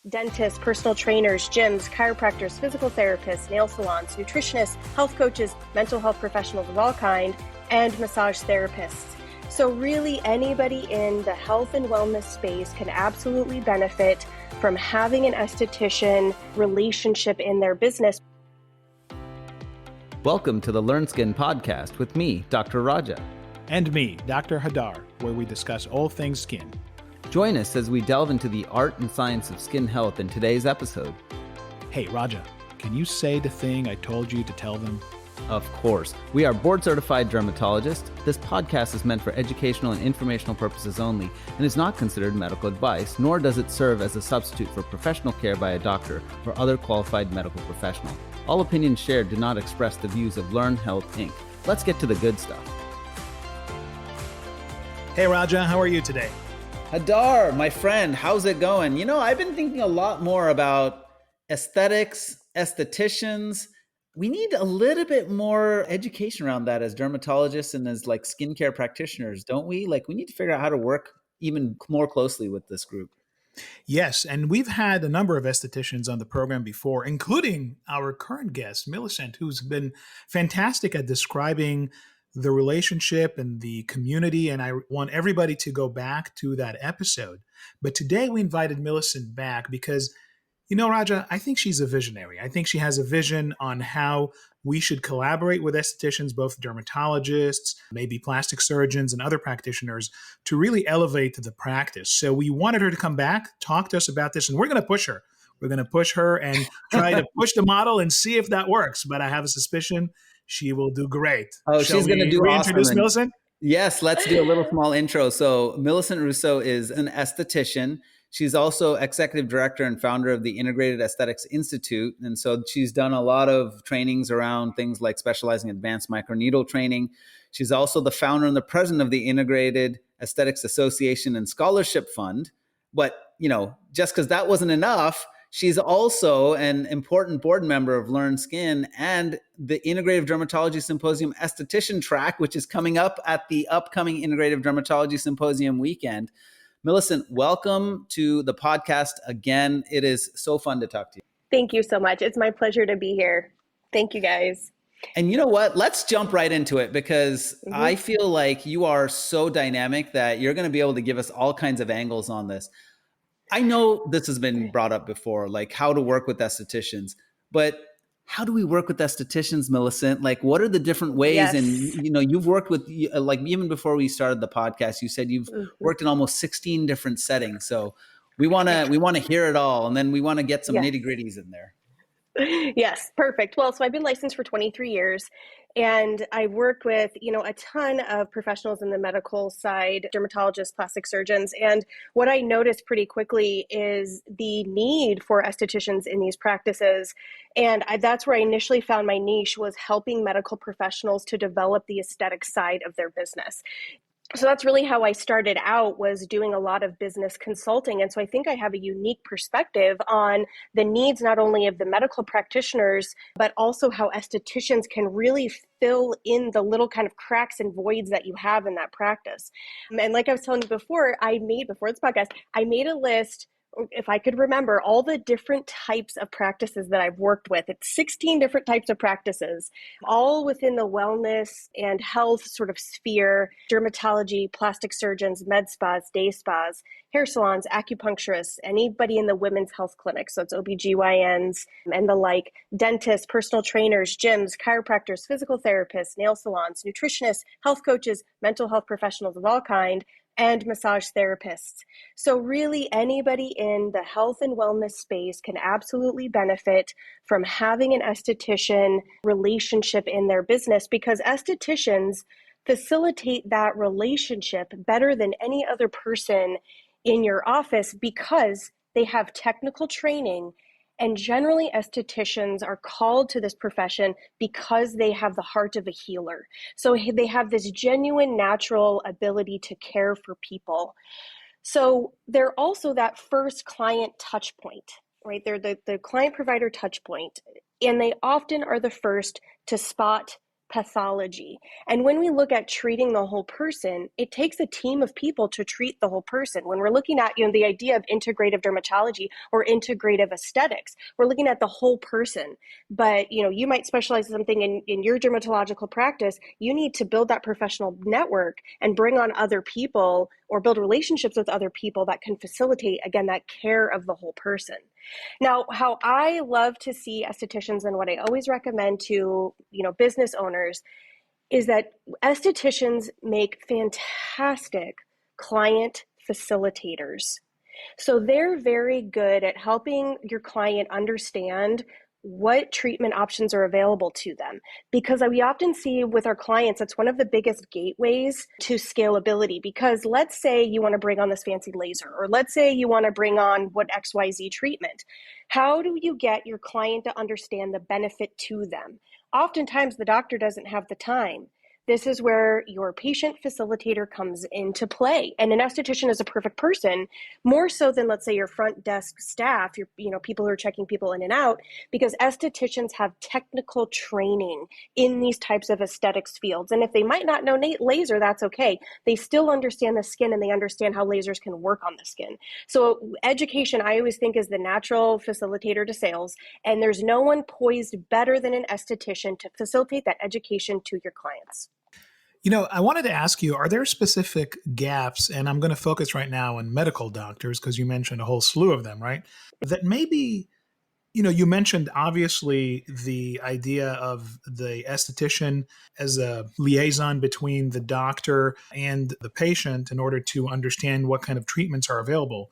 dentists, personal trainers, gyms, chiropractors, physical therapists, nail salons, nutritionists, health coaches, mental health professionals of all kind, and massage therapists. So really anybody in the health and wellness space can absolutely benefit from having an esthetician relationship in their business. Welcome to the Learn Skin podcast with me, Dr. Raja. And me, Dr. Hadar, where we discuss all things skin. Join us as we delve into the art and science of skin health in today's episode. Hey, Raja, can you say the thing I told you to tell them? Of course. We are board-certified dermatologists. This podcast is meant for educational and informational purposes only and is not considered medical advice, nor does it serve as a substitute for professional care by a doctor or other qualified medical professional. All opinions shared do not express the views of Learn Health, Inc. Let's get to the good stuff. Hey, Raja, how are you today? Hadar, my friend, how's it going? You know, I've been thinking a lot more about aesthetics, estheticians. We need a little bit more education around that as dermatologists and as like skincare practitioners, don't we? Like we need to figure out how to work even more closely with this group. Yes, and we've had a number of estheticians on the program before, including our current guest, Millicent, who's been fantastic at describing the relationship and the community, and I want everybody to go back to that episode. But today we invited Millicent back because, you know, Raja, I think she's a visionary. I think she has a vision on how we should collaborate with estheticians, both dermatologists, maybe plastic surgeons and other practitioners, to really elevate the practice. So we wanted her to come back, talk to us about this, and we're going to push her. We're going to push her and try to push the model and see if that works. But I have a suspicion she will do great. Oh, she's going to do awesome. Reintroduce Millicent? Yes, let's do a little small intro. So Millicent Russo is an esthetician. She's also executive director and founder of the Integrated Aesthetics Institute. And so she's done a lot of trainings around things like specializing in advanced microneedle training. She's also the founder and the president of the Integrated Aesthetics Association and Scholarship Fund. But, you know, just because that wasn't enough, she's also an important board member of Learn Skin and the Integrative Dermatology Symposium Esthetician track, which is coming up at the upcoming Integrative Dermatology Symposium weekend. Millicent, welcome to the podcast again. It is so fun to talk to you. Thank you so much. It's my pleasure to be here. Thank you, guys. And you know what? Let's jump right into it because I feel like you are so dynamic that you're going to be able to give us all kinds of angles on this. I know this has been brought up before, like how to work with estheticians, but how do we work with estheticians, Millicent? Like, what are the different ways? Yes. And, you know, you've worked with, like, even before we started the podcast, you said you've worked in almost 16 different settings. So we want to hear it all. And then we want to get some nitty gritties in there. Yes, perfect. Well, so I've been licensed for 23 years and I've worked with, you know, a ton of professionals in the medical side, dermatologists, plastic surgeons. And what I noticed pretty quickly is the need for estheticians in these practices. And that's where I initially found my niche, was helping medical professionals to develop the aesthetic side of their business. So that's really how I started out, was doing a lot of business consulting. And so I think I have a unique perspective on the needs, not only of the medical practitioners, but also how estheticians can really fill in the little kind of cracks and voids that you have in that practice. And like I was telling you before, before this podcast, I made a list, if I could remember, all the different types of practices that I've worked with. It's 16 different types of practices, all within the wellness and health sort of sphere: dermatology, plastic surgeons, med spas, day spas, hair salons, acupuncturists, anybody in the women's health clinics. So it's OBGYNs and the like, dentists, personal trainers, gyms, chiropractors, physical therapists, nail salons, nutritionists, health coaches, mental health professionals of all kind, and massage therapists. So really anybody in the health and wellness space can absolutely benefit from having an esthetician relationship in their business, because estheticians facilitate that relationship better than any other person in your office, because they have technical training. And generally, estheticians are called to this profession because they have the heart of a healer. So they have this genuine, natural ability to care for people. So they're also that first client touch point, right? They're the client provider touch point. And they often are the first to spot pathology. And when we look at treating the whole person, it takes a team of people to treat the whole person. When we're looking at, the idea of integrative dermatology or integrative aesthetics, we're looking at the whole person. But, you might specialize in something in your dermatological practice. You need to build that professional network and bring on other people or build relationships with other people that can facilitate, again, that care of the whole person. Now, how I love to see estheticians and what I always recommend to, business owners is that estheticians make fantastic client facilitators. So they're very good at helping your client understand what treatment options are available to them. Because we often see with our clients, that's one of the biggest gateways to scalability. Because let's say you want to bring on this fancy laser, or let's say you want to bring on what XYZ treatment. How do you get your client to understand the benefit to them? Oftentimes the doctor doesn't have the time. This is where your patient facilitator comes into play. And an esthetician is a perfect person, more so than, let's say, your front desk staff, your people who are checking people in and out, because estheticians have technical training in these types of aesthetics fields. And if they might not know laser, that's okay. They still understand the skin and they understand how lasers can work on the skin. So education, I always think, is the natural facilitator to sales. And there's no one poised better than an esthetician to facilitate that education to your clients. I wanted to ask you, are there specific gaps, and I'm going to focus right now on medical doctors because you mentioned a whole slew of them, right? That maybe, you mentioned obviously the idea of the esthetician as a liaison between the doctor and the patient in order to understand what kind of treatments are available.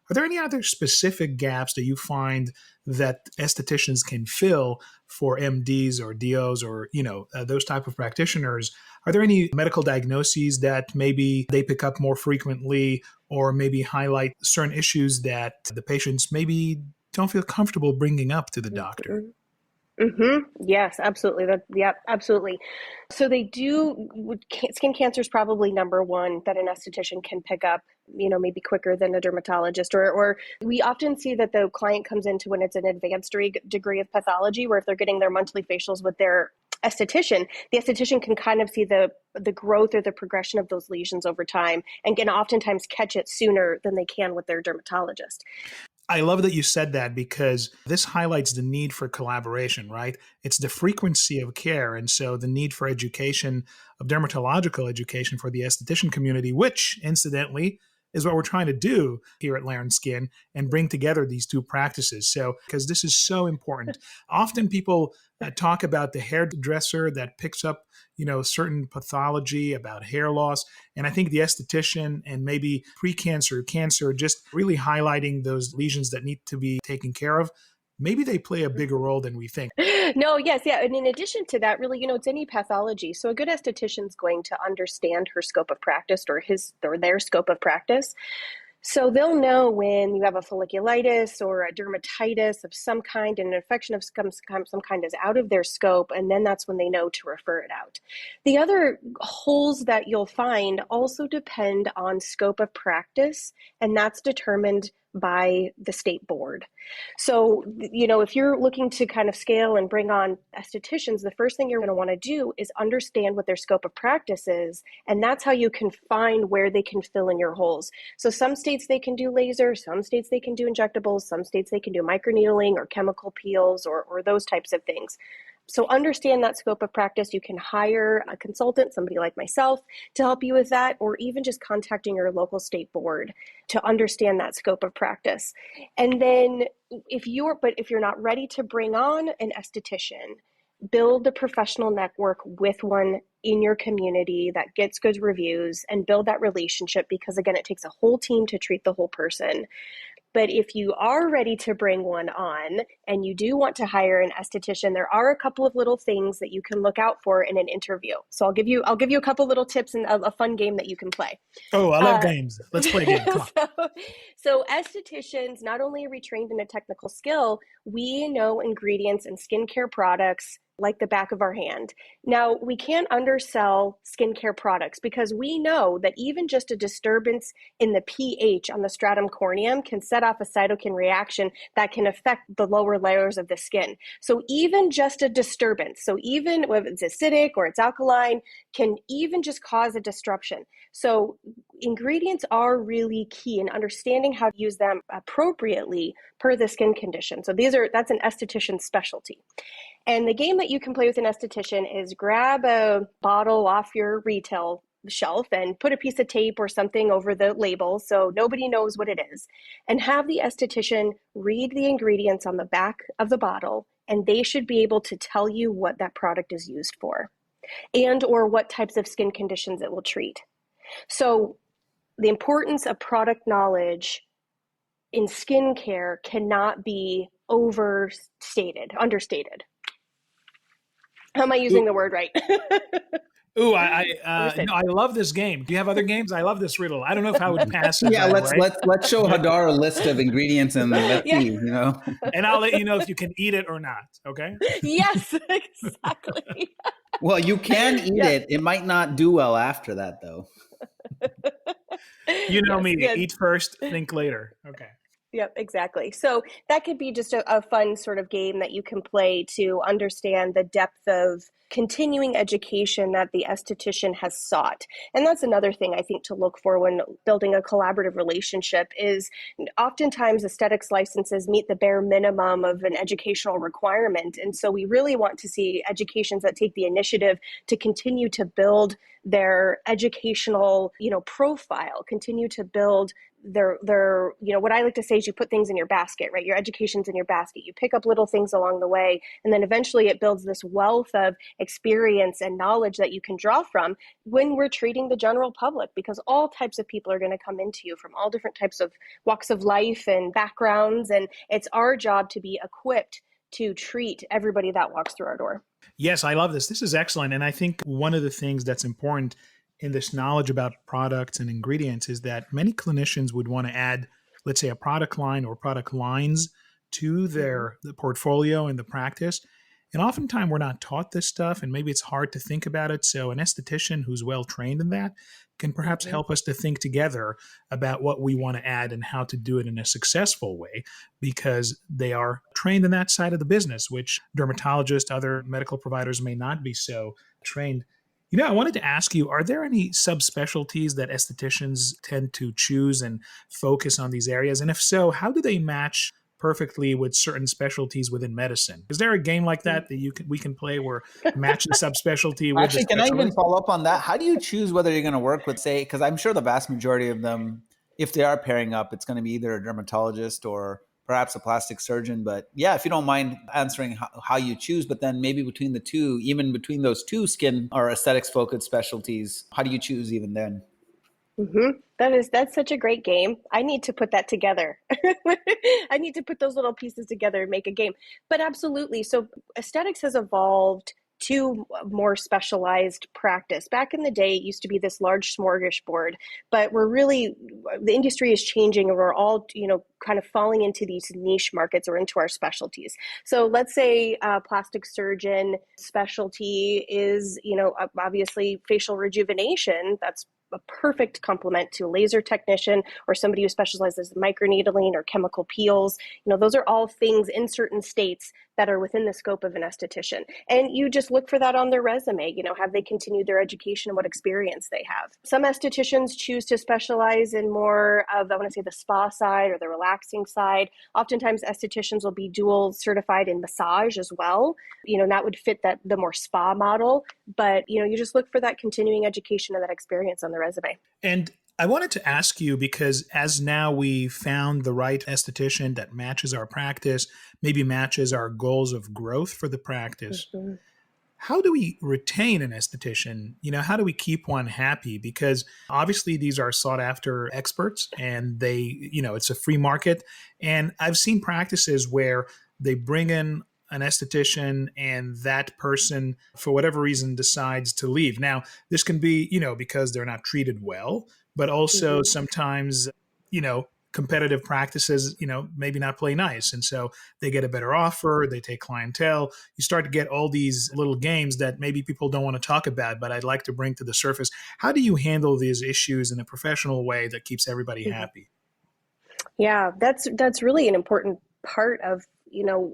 Are there any other specific gaps that you find that estheticians can fill for MDs or DOs or, those type of practitioners? Are there any medical diagnoses that maybe they pick up more frequently or maybe highlight certain issues that the patients maybe don't feel comfortable bringing up to the doctor? Yes, absolutely. Absolutely. So they do, skin cancer is probably number one that an esthetician can pick up, maybe quicker than a dermatologist, or we often see that the client comes into when it's an advanced degree of pathology, where if they're getting their monthly facials with their esthetician, the esthetician can kind of see the growth or the progression of those lesions over time and can oftentimes catch it sooner than they can with their dermatologist. I love that you said that because this highlights the need for collaboration, right? It's the frequency of care. And so the need for education, of dermatological education for the esthetician community, which incidentally is what we're trying to do here at Lair & Skin and bring together these two practices. So, because this is so important. Often people talk about the hairdresser that picks up, certain pathology about hair loss. And I think the esthetician and maybe pre-cancer, cancer, just really highlighting those lesions that need to be taken care of. Maybe they play a bigger role than we think. No, yes, yeah. And in addition to that, really, it's any pathology. So a good esthetician is going to understand her scope of practice or their scope of practice. So they'll know when you have a folliculitis or a dermatitis of some kind, and an infection of some kind is out of their scope, and then that's when they know to refer it out. The other holes that you'll find also depend on scope of practice, and that's determined by the state board. So, if you're looking to kind of scale and bring on estheticians, the first thing you're going to want to do is understand what their scope of practice is. And that's how you can find where they can fill in your holes. So some states they can do laser, some states they can do injectables, some states they can do microneedling or chemical peels or those types of things. So understand that scope of practice. You can hire a consultant, somebody like myself, to help you with that, or even just contacting your local state board to understand that scope of practice. And then if you're not ready to bring on an esthetician, build a professional network with one in your community that gets good reviews and build that relationship, because again, it takes a whole team to treat the whole person. But if you are ready to bring one on and you do want to hire an esthetician, there are a couple of little things that you can look out for in an interview. So I'll give you a couple little tips and a fun game that you can play. Oh, I love games. Let's play a game. Come on. So estheticians, not only are we trained in a technical skill, we know ingredients and skincare products like the back of our hand. Now, we can't undersell skincare products because we know that even just a disturbance in the pH on the stratum corneum can set off a cytokine reaction that can affect the lower layers of the skin. So even just a disturbance, so even if it's acidic or it's alkaline, can even just cause a disruption. So ingredients are really key in understanding how to use them appropriately per the skin condition. So that's an esthetician specialty. And the game that you can play with an esthetician is grab a bottle off your retail shelf and put a piece of tape or something over the label so nobody knows what it is, and have the esthetician read the ingredients on the back of the bottle, and they should be able to tell you what that product is used for and or what types of skin conditions it will treat. So the importance of product knowledge in skincare cannot be understated. How am I using the word right? Ooh, I love this game. Do you have other games? I love this riddle. I don't know if I would pass it. Yeah, let's show Hadar a list of ingredients and let's see, And I'll let you know if you can eat it or not. Okay. Yes, exactly. Well, you can eat it. It might not do well after that, though. You know me. Good. Eat first, think later. Okay. Yep, exactly. So that could be just a fun sort of game that you can play to understand the depth of continuing education that the esthetician has sought. And that's another thing I think to look for when building a collaborative relationship is oftentimes aesthetics licenses meet the bare minimum of an educational requirement. And so we really want to see educations that take the initiative to continue to build their educational, profile, continue to build their what I like to say is you put things in your basket, right? Your education's in your basket. You pick up little things along the way, and then eventually it builds this wealth of experience and knowledge that you can draw from when we're treating the general public, because all types of people are going to come into you from all different types of walks of life and backgrounds, and it's our job to be equipped to treat everybody that walks through our door. Yes, I love this. This is excellent. And I think one of the things that's important in this knowledge about products and ingredients is that many clinicians would want to add, let's say, a product line or product lines to the portfolio and the practice. And oftentimes we're not taught this stuff, and maybe it's hard to think about it. So an esthetician who's well trained in that can perhaps help us to think together about what we want to add and how to do it in a successful way, because they are trained in that side of the business, which dermatologists, other medical providers may not be so trained. I wanted to ask you, are there any subspecialties that estheticians tend to choose and focus on these areas? And if so, how do they match perfectly with certain specialties within medicine? Is there a game like that we can play where match the subspecialty with Actually, can I even follow up on that? How do you choose whether you're going to work with, say, because I'm sure the vast majority of them, if they are pairing up, it's going to be either a dermatologist or perhaps a plastic surgeon. But yeah, if you don't mind answering how you choose, but then maybe between the two, even between those two skin or aesthetics focused specialties, how do you choose even then? Mm-hmm. That's such a great game. I need to put that together. I need to put those little pieces together and make a game. But absolutely. So aesthetics has evolved to more specialized practice. Back in the day, it used to be this large smorgasbord, but the industry is changing, and we're all, kind of falling into these niche markets or into our specialties. So let's say a plastic surgeon specialty is, obviously facial rejuvenation. That's a perfect complement to a laser technician or somebody who specializes in microneedling or chemical peels. Those are all things in certain states that are within the scope of an esthetician. And you just look for that on their resume. Have they continued their education and what experience they have? Some estheticians choose to specialize in more of, I want to say, the spa side or the relaxing side. Oftentimes estheticians will be dual certified in massage as well. And that would fit the more spa model. But, you just look for that continuing education and that experience on the resume. And I wanted to ask you, because as now we found the right esthetician that matches our practice, maybe matches our goals of growth for the practice, how do we retain an esthetician? How do we keep one happy? Because obviously these are sought after experts, and they, it's a free market. And I've seen practices where they bring in an esthetician and that person, for whatever reason, decides to leave. Now, this can be, because they're not treated well, but also sometimes, competitive practices, maybe not play nice. And so they get a better offer, they take clientele. You start to get all these little games that maybe people don't want to talk about, but I'd like to bring to the surface. How do you handle these issues in a professional way that keeps everybody happy? Yeah, that's really an important part of,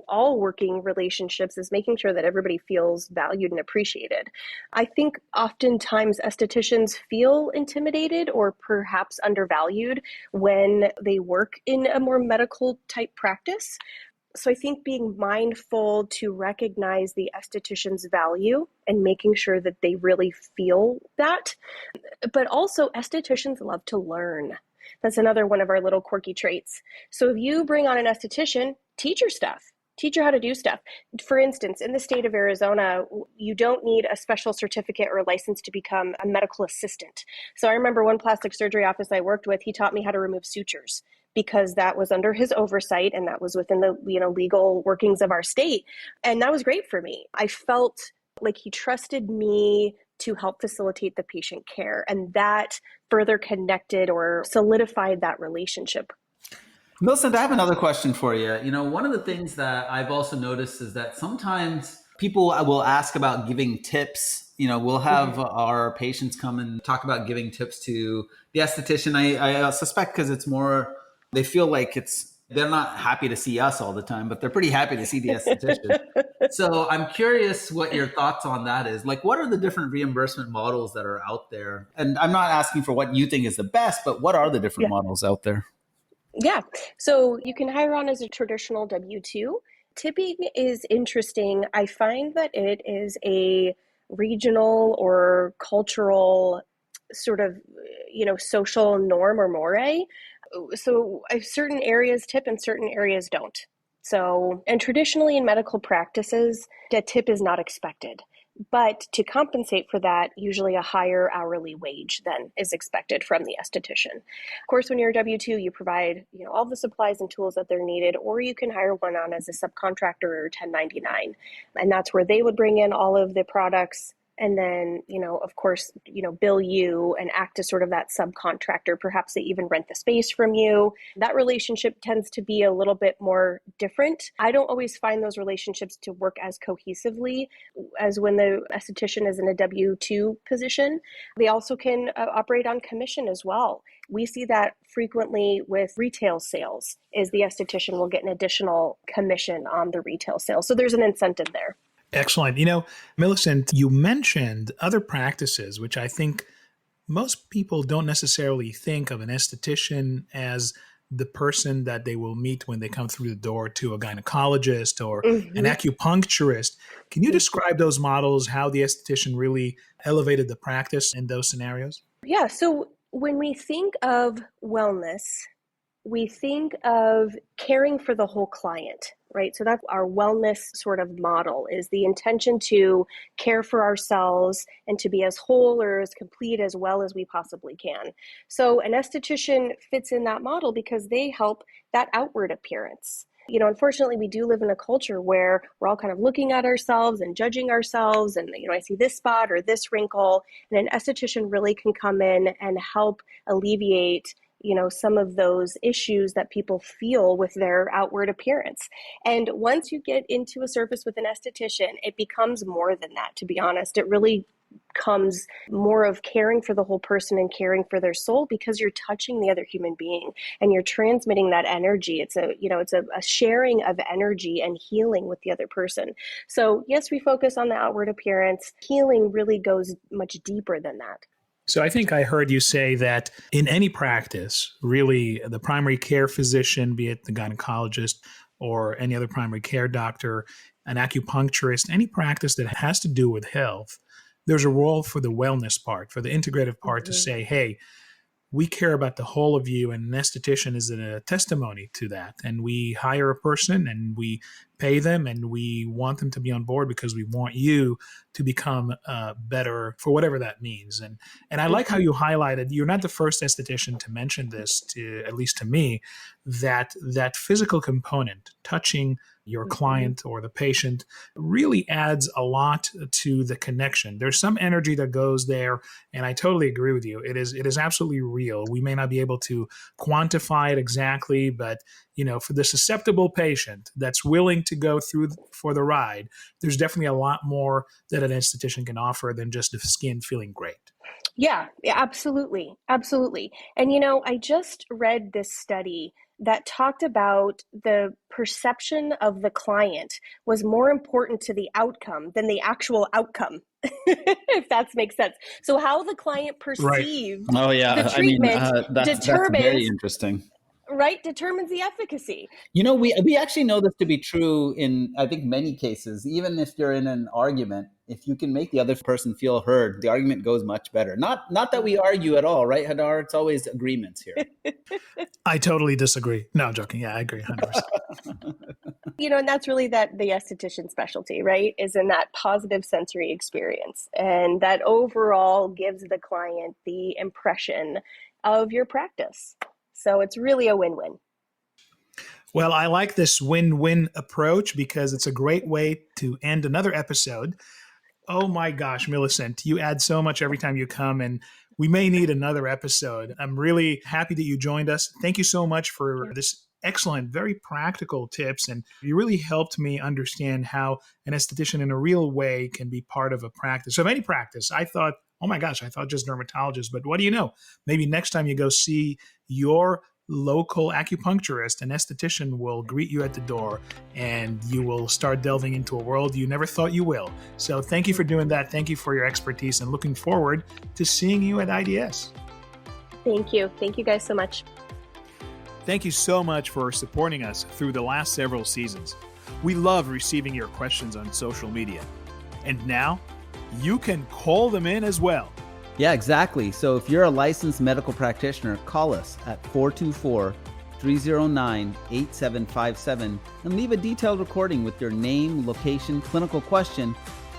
all working relationships, is making sure that everybody feels valued and appreciated. I think oftentimes estheticians feel intimidated or perhaps undervalued when they work in a more medical type practice. So I think being mindful to recognize the esthetician's value and making sure that they really feel that. But also, estheticians love to learn. That's another one of our little quirky traits. So if you bring on an esthetician, teach her stuff. Teach her how to do stuff. For instance, in the state of Arizona, you don't need a special certificate or license to become a medical assistant. So I remember one plastic surgery office I worked with, he taught me how to remove sutures because that was under his oversight and that was within the legal workings of our state. And that was great for me. I felt like he trusted me to help facilitate the patient care, and that further connected or solidified that relationship. Millicent, I have another question for you. One of the things that I've also noticed is that sometimes people will ask about giving tips. We'll have our patients come and talk about giving tips to the esthetician. I suspect because it's more, they feel like they're not happy to see us all the time, but they're pretty happy to see the esthetician. So I'm curious what your thoughts on that is. Like, what are the different reimbursement models that are out there? And I'm not asking for what you think is the best, but what are the different models out there? Yeah. So you can hire on as a traditional W-2. Tipping is interesting. I find that it is a regional or cultural sort of, social norm or more. So certain areas tip and certain areas don't. So, and traditionally in medical practices, a tip is not expected. But to compensate for that, usually a higher hourly wage then is expected from the esthetician. Of course, when you're a W-2, you provide all the supplies and tools that they're needed, or you can hire one on as a subcontractor or 1099. And that's where they would bring in all of the products and then, of course, bill you and act as sort of that subcontractor. Perhaps they even rent the space from you. That relationship tends to be a little bit more different. I don't always find those relationships to work as cohesively as when the esthetician is in a W-2 position. They also can operate on commission as well. We see that frequently with retail sales, is the esthetician will get an additional commission on the retail sales. So there's an incentive there. Excellent. Millicent, you mentioned other practices, which I think most people don't necessarily think of an esthetician as the person that they will meet when they come through the door to a gynecologist or an acupuncturist. Can you describe those models, how the esthetician really elevated the practice in those scenarios? Yeah. So when we think of wellness, we think of caring for the whole client, right? So that's our wellness sort of model, is the intention to care for ourselves and to be as whole or as complete as well as we possibly can. So an esthetician fits in that model because they help that outward appearance. Unfortunately, we do live in a culture where we're all kind of looking at ourselves and judging ourselves. And, I see this spot or this wrinkle. And an esthetician really can come in and help alleviate some of those issues that people feel with their outward appearance. And once you get into a service with an esthetician, it becomes more than that, to be honest. It really comes more of caring for the whole person and caring for their soul, because you're touching the other human being and you're transmitting that energy. It's a sharing of energy and healing with the other person. So yes, we focus on the outward appearance. Healing really goes much deeper than that. So I think I heard you say that in any practice, really the primary care physician, be it the gynecologist or any other primary care doctor, an acupuncturist, any practice that has to do with health, there's a role for the wellness part, for the integrative part to say, hey, we care about the whole of you, and an esthetician is a testimony to that. And we hire a person and we pay them and we want them to be on board because we want you to become better for whatever that means. And I like how you highlighted, you're not the first esthetician to mention this, to at least to me, that physical component, touching your client or the patient, really adds a lot to the connection. There's some energy that goes there, and I totally agree with you. It is absolutely real. We may not be able to quantify it exactly, but for the susceptible patient that's willing to go through for the ride, there's definitely a lot more that an esthetician can offer than just the skin feeling great. Yeah, absolutely. Absolutely. And, I just read this study that talked about the perception of the client was more important to the outcome than the actual outcome, if that makes sense. So how the client perceived the treatment that's very interesting. Right, determines the efficacy. We actually know this to be true in, I think, many cases. Even if you're in an argument, if you can make the other person feel heard, the argument goes much better. Not that we argue at all, right, Hadar? It's always agreements here. I totally disagree. No, I'm joking. Yeah, I agree 100%. And that's really the esthetician specialty, right? Is in that positive sensory experience. And that overall gives the client the impression of your practice. So it's really a win-win. Well, I like this win-win approach because it's a great way to end another episode. Oh my gosh, Millicent, you add so much every time you come, and we may need another episode. I'm really happy that you joined us. Thank you so much for this excellent, very practical tips. And you really helped me understand how an esthetician in a real way can be part of a practice, of any practice. I thought, oh my gosh, I thought just dermatologists, but what do you know? Maybe next time you go see your local acupuncturist, an esthetician will greet you at the door and you will start delving into a world you never thought you will. So thank you for doing that. Thank you for your expertise and looking forward to seeing you at IDS. Thank you. Thank you guys so much. Thank you so much for supporting us through the last several seasons. We love receiving your questions on social media. And now you can call them in as well. Yeah, exactly. So if you're a licensed medical practitioner, call us at 424-309-8757 and leave a detailed recording with your name, location, clinical question,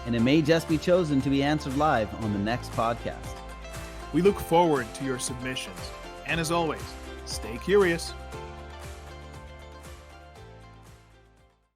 and it may just be chosen to be answered live on the next podcast. We look forward to your submissions. And as always, stay curious.